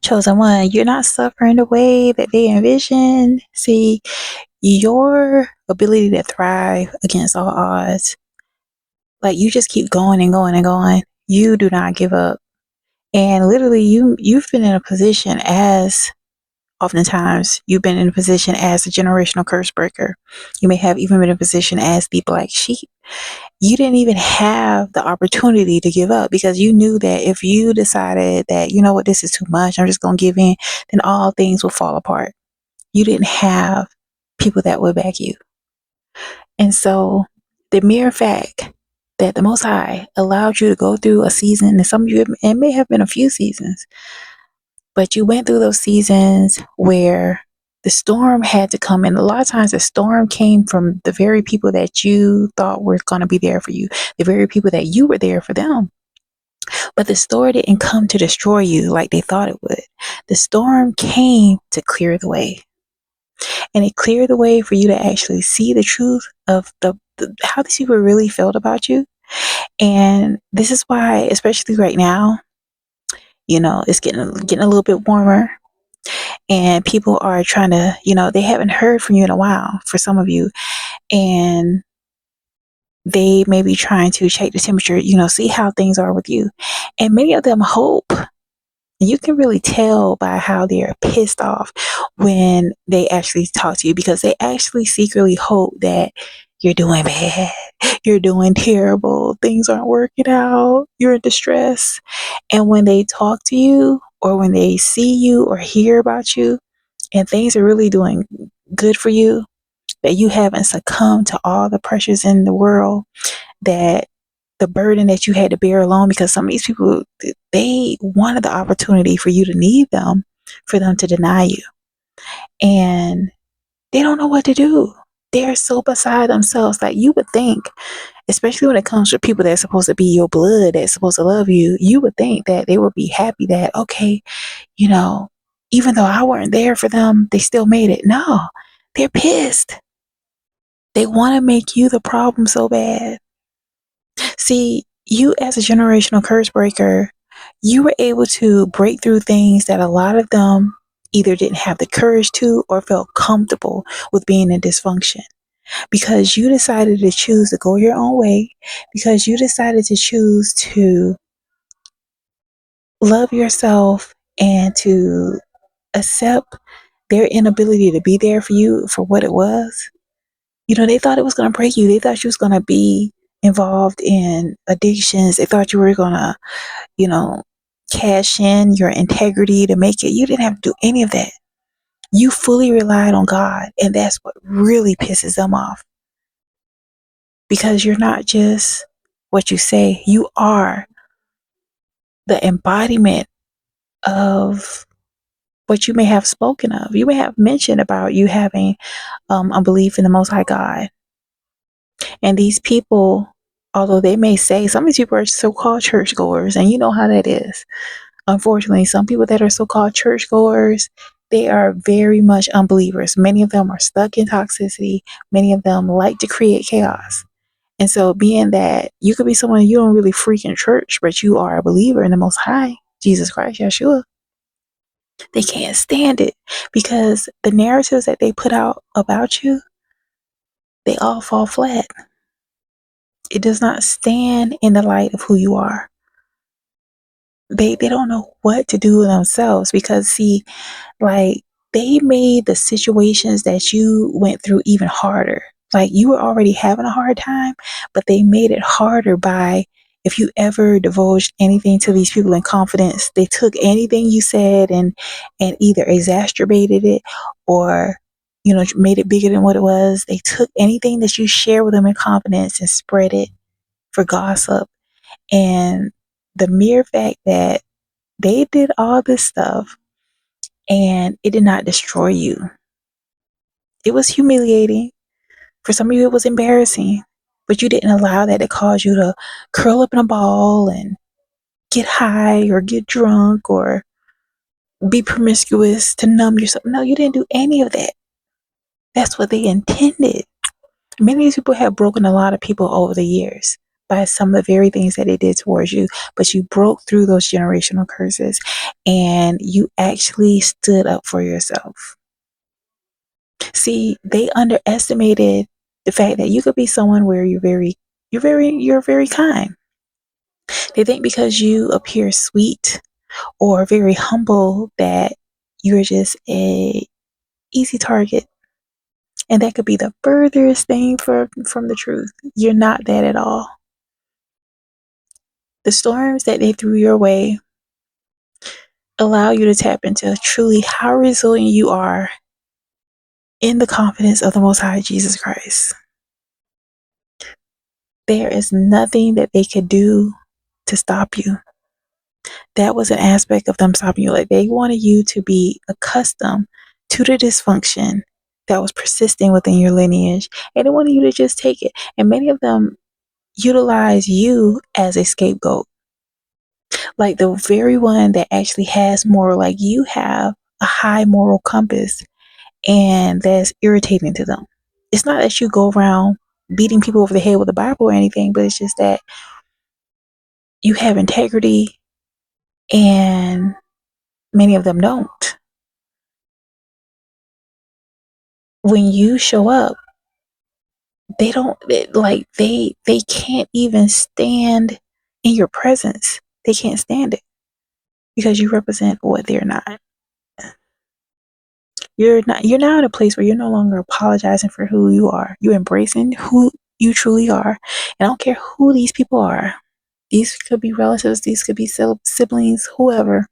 Chosen one, you're not suffering the way that they envision. See, your ability to thrive against all odds, like you just keep going and going and going. You do not give up. And literally you've been in a position as oftentimes you've been in a position as a generational curse breaker. You may have even been in a position as the black sheep. You didn't even have the opportunity to give up because you knew that if you decided that, you know what, this is too much, I'm just going to give in, then all things will fall apart. You didn't have people that would back you. And so the mere fact that the Most High allowed you to go through a season, and some of you, it may have been a few seasons, but you went through those seasons where the storm had to come. And a lot of times the storm came from the very people that you thought were going to be there for you, the very people that you were there for them. But the storm didn't come to destroy you like they thought it would. The storm came to clear the way. And it cleared the way for you to actually see the truth of how these people really felt about you. And this is why, especially right now, it's getting a little bit warmer, and people are trying to, they haven't heard from you in a while for some of you, and they may be trying to check the temperature, see how things are with you. And many of them hope, and you can really tell by how they're pissed off when they actually talk to you, because they actually secretly hope that you're doing bad, you're doing terrible, things aren't working out, you're in distress. And when they talk to you, or when they see you or hear about you, and things are really doing good for you, that you haven't succumbed to all the pressures in the world, that the burden that you had to bear alone, because some of these people, they wanted the opportunity for you to need them, for them to deny you. And they don't know what to do. They're so beside themselves. Like, you would think, especially when it comes to people that's supposed to be your blood, that's supposed to love you, you would think that they would be happy that, okay, even though I weren't there for them, they still made it. No, they're pissed. They want to make you the problem so bad. See, you as a generational curse breaker, you were able to break through things that a lot of them either didn't have the courage to or felt comfortable with being in dysfunction. Because you decided to choose to go your own way, because you decided to choose to love yourself and to accept their inability to be there for you for what it was. They thought it was going to break you. They thought you was going to be involved in addictions. They thought you were going to, cash in your integrity to make it. You didn't have to do any of that. You fully relied on God. And that's what really pisses them off. Because you're not just what you say. You are the embodiment of what you may have spoken of. You may have mentioned about you having a belief in the Most High God. And these people, although they may say, some of these people are so-called churchgoers, and you know how that is. Unfortunately, some people that are so-called churchgoers, they are very much unbelievers. Many of them are stuck in toxicity. Many of them like to create chaos. And so being that you could be someone, you don't really freak in church, but you are a believer in the Most High, Jesus Christ, Yeshua, they can't stand it, because the narratives that they put out about you, they all fall flat. It does not stand in the light of who you are. They don't know what to do with themselves, because see, like, they made the situations that you went through even harder. Like, you were already having a hard time, but they made it harder by, if you ever divulged anything to these people in confidence, they took anything you said and either exacerbated it or, made it bigger than what it was. They took anything that you share with them in confidence and spread it for gossip. And the mere fact that they did all this stuff and it did not destroy you. It was humiliating. For some of you, it was embarrassing, but you didn't allow that to cause you to curl up in a ball and get high or get drunk or be promiscuous to numb yourself. No, you didn't do any of that. That's what they intended. Many of these people have broken a lot of people over the years, by some of the very things that they did towards you, but you broke through those generational curses and you actually stood up for yourself. See, they underestimated the fact that you could be someone where you're very kind. They think because you appear sweet or very humble that you're just a easy target. And that could be the furthest thing from the truth. You're not that at all. The storms that they threw your way allow you to tap into truly how resilient you are in the confidence of the Most High Jesus Christ. There is nothing that they could do to stop you. That was an aspect of them stopping you. Like they wanted you to be accustomed to the dysfunction that was persisting within your lineage, and they wanted you to just take it. And many of them utilize you as a scapegoat. Like the very one that actually has moral, like you have a high moral compass, and that's irritating to them. It's not that you go around beating people over the head with the Bible or anything, but it's just that you have integrity and many of them don't. When you show up, they don't like they can't even stand in your presence. They can't stand it because you represent what they're not. You're now in a place where you're no longer apologizing for who you are. You're embracing who you truly are. And I don't care who these people are. These could be relatives, these could be siblings, whoever.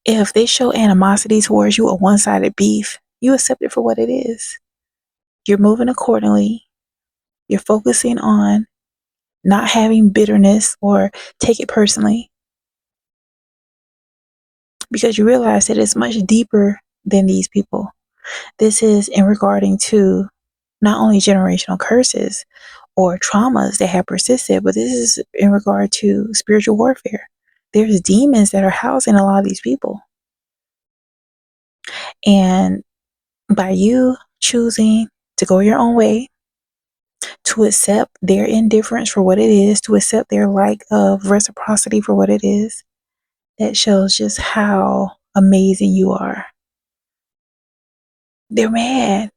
If they show animosity towards you, a one-sided beef, you accept it for what it is. You're moving accordingly. You're focusing on not having bitterness or take it personally, because you realize that it's much deeper than these people. This is in regarding to not only generational curses or traumas that have persisted, but this is in regard to spiritual warfare. There's demons that are housing a lot of these people. And by you choosing to go your own way, to accept their indifference for what it is, to accept their lack of reciprocity for what it is, that shows just how amazing you are. They're mad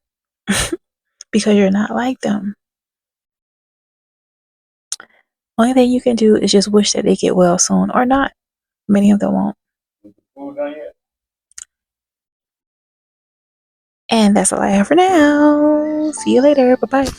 because you're not like them. Only thing you can do is just wish that they get well soon or not. Many of them won't. And that's all I have for now. See you later. Bye bye.